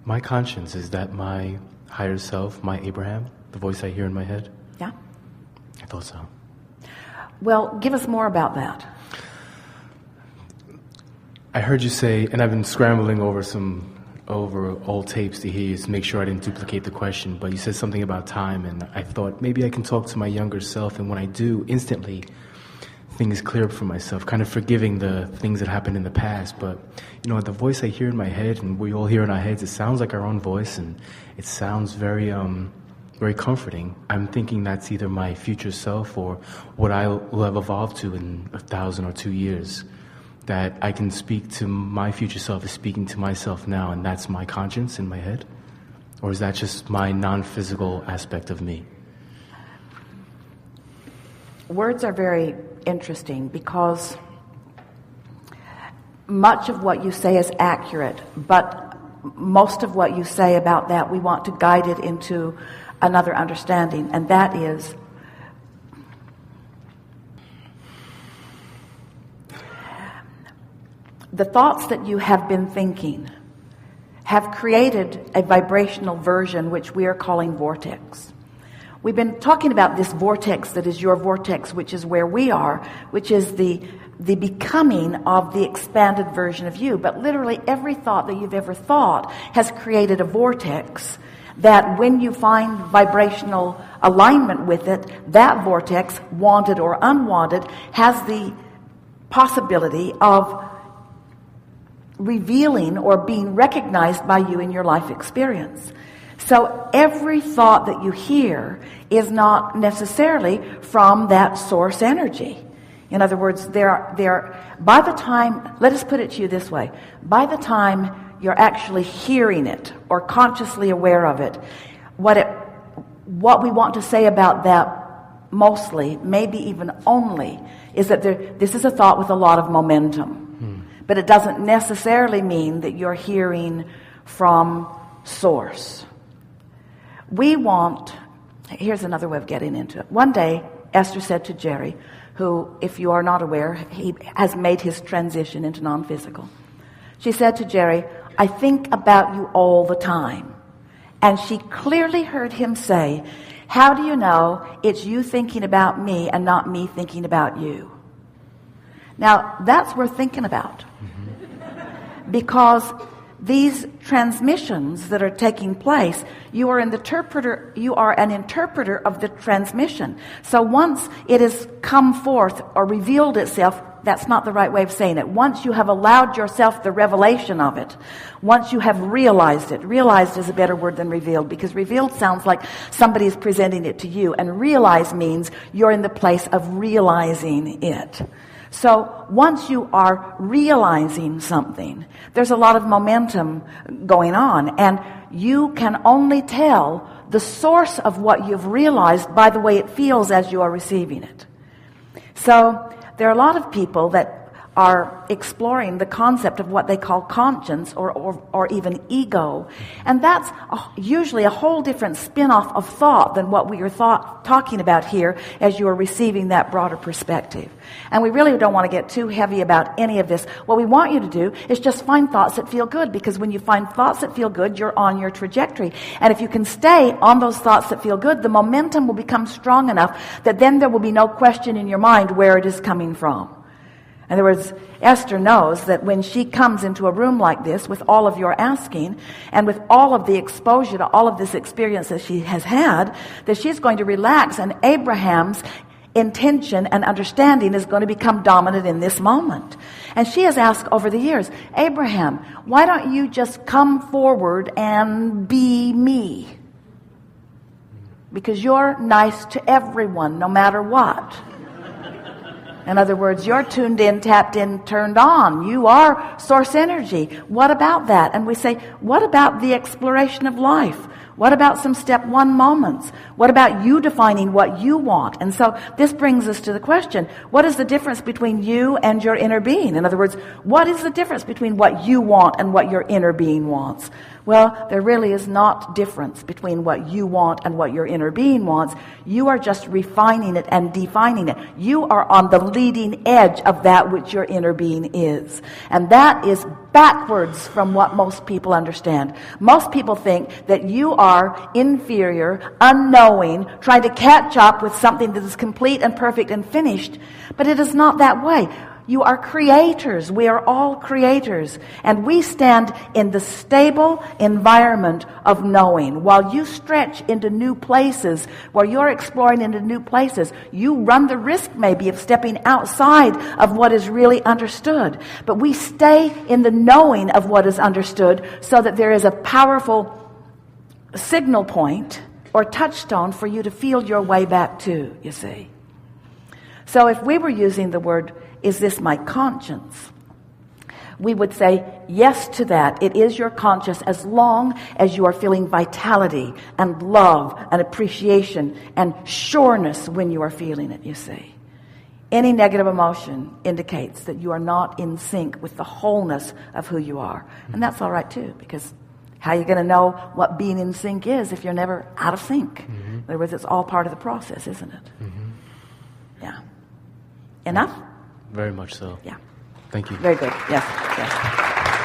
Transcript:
My conscience, is that my higher self, my Abraham, the voice I hear in my head? Yeah. I thought so. Well, give us more about that. I heard you say, and I've been scrambling over old tapes to hear you to make sure I didn't duplicate the question, but you said something about time, and I thought maybe I can talk to my younger self, and when I do, instantly things clear up for myself, kind of forgiving the things that happened in the past. But the voice I hear in my head, and we all hear in our heads, it sounds like our own voice, and it sounds very very comforting. I'm thinking that's either my future self or what I will have evolved to in 1,000 or 2 years, that I can speak to my future self is speaking to myself now, and that's my conscience in my head? Or is that just my non-physical aspect of me? Words are very interesting because much of what you say is accurate, but most of what you say about that, we want to guide it into another understanding, and that is the thoughts that you have been thinking have created a vibrational version which we are calling vortex. We've been talking about this vortex that is your vortex, which is where we are, which is the becoming of the expanded version of you. But literally every thought that you've ever thought has created a vortex that when you find vibrational alignment with it, that vortex, wanted or unwanted, has the possibility of revealing or being recognized by you in your life experience. So every thought that you hear is not necessarily from that source energy. In other words, by the time, let us put it to you this way, by the time you're actually hearing it or consciously aware of it, what we want to say about that mostly, maybe even only, is that this is a thought with a lot of momentum. But it doesn't necessarily mean that you're hearing from source. Here's another way of getting into it. One day, Esther said to Jerry, who, if you are not aware, he has made his transition into non-physical. She said to Jerry, I think about you all the time. And she clearly heard him say, how do you know it's you thinking about me and not me thinking about you? Now, that's worth thinking about. Because these transmissions that are taking place, you are an interpreter of the transmission. So once it has come forth or revealed itself, that's not the right way of saying it. Once you have allowed yourself the revelation of it, once you have realized it, realized is a better word than revealed, because revealed sounds like somebody is presenting it to you, and realize means you're in the place of realizing it. So once you are realizing something, there's a lot of momentum going on, and you can only tell the source of what you've realized by the way it feels as you are receiving it. So there are a lot of people that are exploring the concept of what they call conscience or even ego. And that's usually a whole different spin-off of thought than what we are talking about here as you are receiving that broader perspective. And we really don't want to get too heavy about any of this. What we want you to do is just find thoughts that feel good, because when you find thoughts that feel good, you're on your trajectory. And if you can stay on those thoughts that feel good, the momentum will become strong enough that then there will be no question in your mind where it is coming from. In other words, Esther knows that when she comes into a room like this with all of your asking and with all of the exposure to all of this experience that she has had, that she's going to relax, and Abraham's intention and understanding is going to become dominant in this moment. And she has asked over the years, Abraham, why don't you just come forward and be me? Because you're nice to everyone, no matter what. In other words, you're tuned in, tapped in, turned on. You are source energy. What about that? And we say, what about the exploration of life? What about some step one moments? What about you defining what you want? And so this brings us to the question, what is the difference between you and your inner being? In other words, what is the difference between what you want and what your inner being wants? Well, there really is not difference between what you want and what your inner being wants. You are just refining it and defining it. You are on the leading edge of that which your inner being is. And that is backwards from what most people understand. Most people think that you are inferior, unknowing, trying to catch up with something that is complete and perfect and finished. But it is not that way. You are creators. We are all creators. And we stand in the stable environment of knowing. While you stretch into new places, while you're exploring into new places, you run the risk maybe of stepping outside of what is really understood. But we stay in the knowing of what is understood so that there is a powerful signal point or touchstone for you to feel your way back to, you see. So if we were using the word, is this my conscience? We would say yes to that. It is your conscience as long as you are feeling vitality and love and appreciation and sureness when you are feeling it, you see. Any negative emotion indicates that you are not in sync with the wholeness of who you are. And that's all right too, because how are you going to know what being in sync is if you're never out of sync? In other words, it's all part of the process, isn't it? Yeah. Enough? Very much so. Yeah. Thank you. Very good. Yes. Yes.